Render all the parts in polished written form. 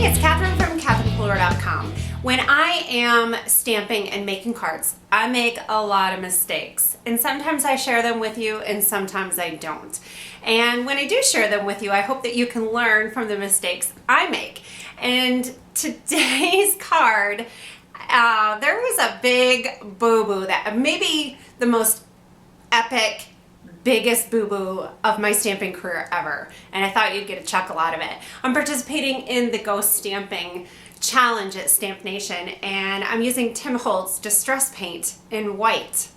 Hey, it's Catherine from CatherinePluler.com. When I am stamping and making cards, I make a lot of mistakes. And sometimes I share them with you and sometimes I don't. And when I do share them with you, I hope that you can learn from the mistakes I make. And today's card, there was a big boo-boo that maybe the most epic, biggest boo-boo of my stamping career ever, and I thought you'd get a chuckle out of it. I'm participating in the Go Stamping Challenge at Stamp Nation, and I'm using Tim Holtz Distress Paint in white.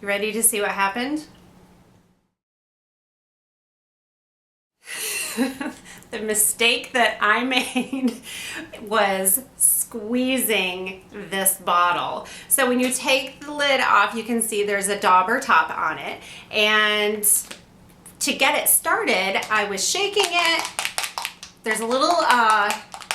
You ready to see what happened? The mistake that I made was squeezing this bottle. So when you take the lid off, you can see there's a dauber top on it. And to get it started, I was shaking it. There's a little,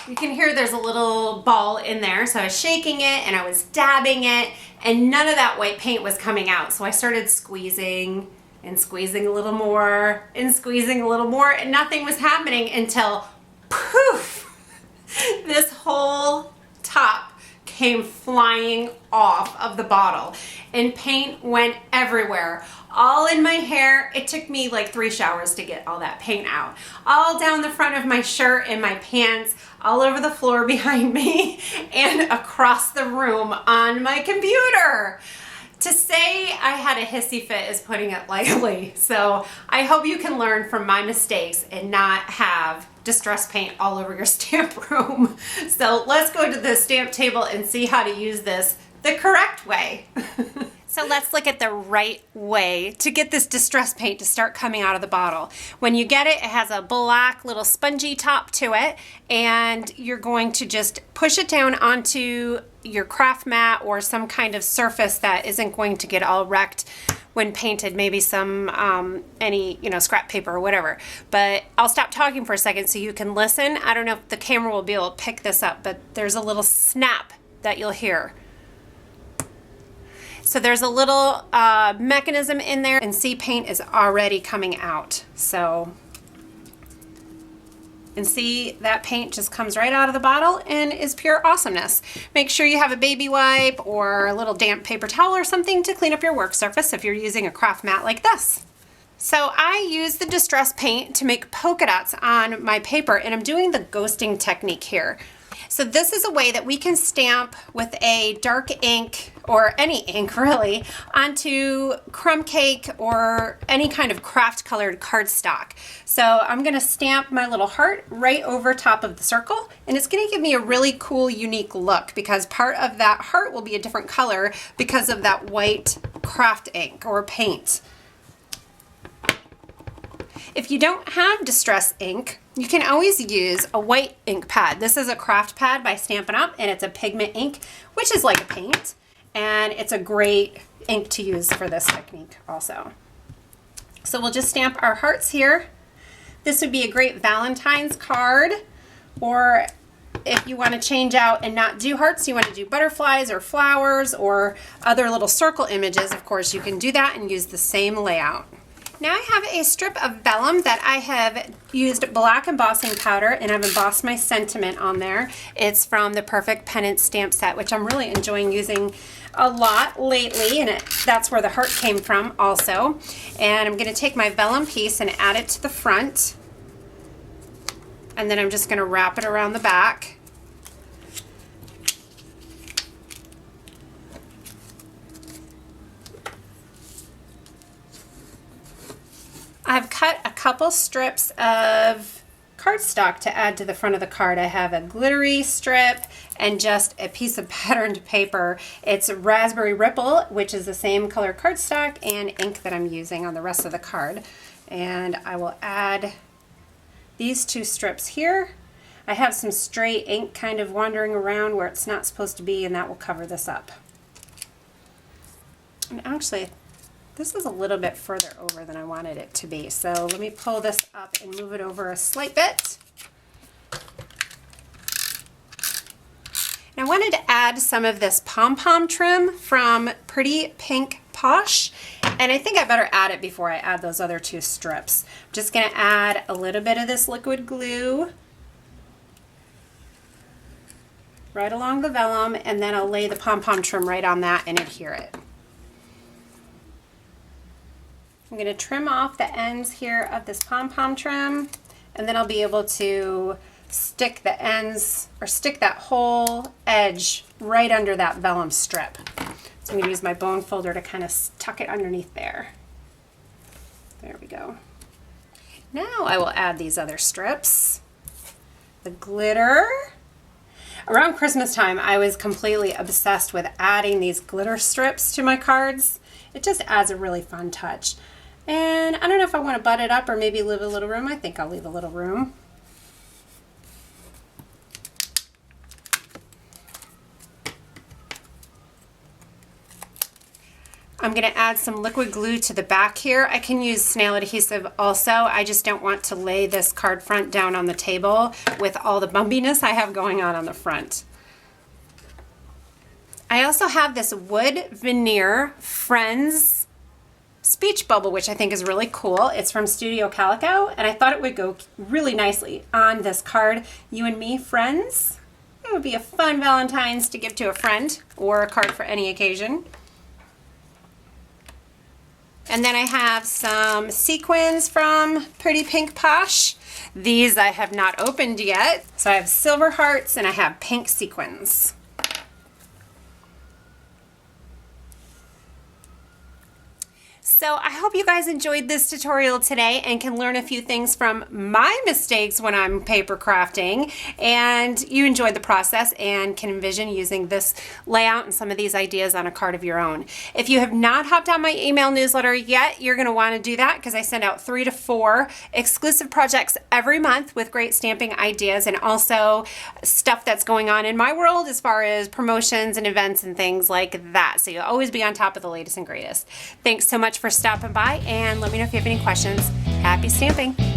you can hear there's a little ball in there. So I was shaking it and I was dabbing it and none of that white paint was coming out. So I started squeezing and squeezing a little more and squeezing a little more, and nothing was happening until poof, this whole top came flying off of the bottle and paint went everywhere, all in my hair. It took me like 3 showers to get all that paint out, all down the front of my shirt and my pants, all over the floor behind me and across the room on my computer. To say I had a hissy fit is putting it lightly. So I hope you can learn from my mistakes and not have distress paint all over your stamp room. So let's go to the stamp table and see how to use this the correct way. So let's look at the right way to get this distress paint to start coming out of the bottle. When you get it, it has a black little spongy top to it, and you're going to just push it down onto your craft mat or some kind of surface that isn't going to get all wrecked when painted, maybe some any scrap paper or whatever. But I'll stop talking for a second so you can listen. I don't know if the camera will be able to pick this up, but there's a little snap that you'll hear. So there's a little mechanism in there, and see, paint is already coming out. And see, that paint just comes right out of the bottle and is pure awesomeness. Make sure you have a baby wipe or a little damp paper towel or something to clean up your work surface if you're using a craft mat like this. So I use the distress paint to make polka dots on my paper, and I'm doing the ghosting technique here. So this is a way that we can stamp with a dark ink, or any ink really, onto crumb cake or any kind of craft colored cardstock. So I'm going to stamp my little heart right over top of the circle, and it's going to give me a really cool, unique look because part of that heart will be a different color because of that white craft ink or paint. If you don't have distress ink, you can always use a white ink pad. This is a craft pad by Stampin' Up, and it's a pigment ink, which is like a paint, and it's a great ink to use for this technique also. So we'll just stamp our hearts here. This would be a great Valentine's card, or if you want to change out and not do hearts, you want to do butterflies or flowers or other little circle images, of course you can do that and use the same layout. Now I have a strip of vellum that I have used black embossing powder, and I've embossed my sentiment on there. It's from the Perfect Pennant stamp set, which I'm really enjoying using a lot lately, and that's where the heart came from also. And I'm going to take my vellum piece and add it to the front, and then I'm just going to wrap it around the back. I've cut a couple strips of cardstock to add to the front of the card. I have a glittery strip and just a piece of patterned paper. It's Raspberry Ripple, which is the same color cardstock and ink that I'm using on the rest of the card. And I will add these 2 strips here. I have some stray ink kind of wandering around where it's not supposed to be, and that will cover this up. And actually, this is a little bit further over than I wanted it to be, so let me pull this up and move it over a slight bit. And I wanted to add some of this pom-pom trim from Pretty Pink Posh, and I think I better add it before I add those other 2 strips. I'm just going to add a little bit of this liquid glue right along the vellum, and then I'll lay the pom-pom trim right on that and adhere it. I'm going to trim off the ends here of this pom-pom trim, and then I'll be able to stick the ends, or stick that whole edge right under that vellum strip. So I'm going to use my bone folder to kind of tuck it underneath there. There we go. Now I will add these other strips. The glitter. Around Christmas time, I was completely obsessed with adding these glitter strips to my cards. It just adds a really fun touch. And I don't know if I want to butt it up or maybe leave a little room. I think I'll leave a little room. I'm going to add some liquid glue to the back here. I can use snail adhesive also. I just don't want to lay this card front down on the table with all the bumpiness I have going on the front. I also have this wood veneer Friends speech bubble, which I think is really cool. It's from Studio Calico, and I thought it would go really nicely on this card, You and Me Friends. It would be a fun Valentine's to give to a friend, or a card for any occasion. And then I have some sequins from Pretty Pink Posh. These I have not opened yet. So I have silver hearts and I have pink sequins. So I hope you guys enjoyed this tutorial today and can learn a few things from my mistakes when I'm paper crafting, and you enjoyed the process and can envision using this layout and some of these ideas on a card of your own. If you have not hopped on my email newsletter yet, you're going to want to do that because I send out 3 to 4 exclusive projects every month with great stamping ideas and also stuff that's going on in my world as far as promotions and events and things like that. So you'll always be on top of the latest and greatest. Thanks so much for stopping by, and let me know if you have any questions. Happy stamping!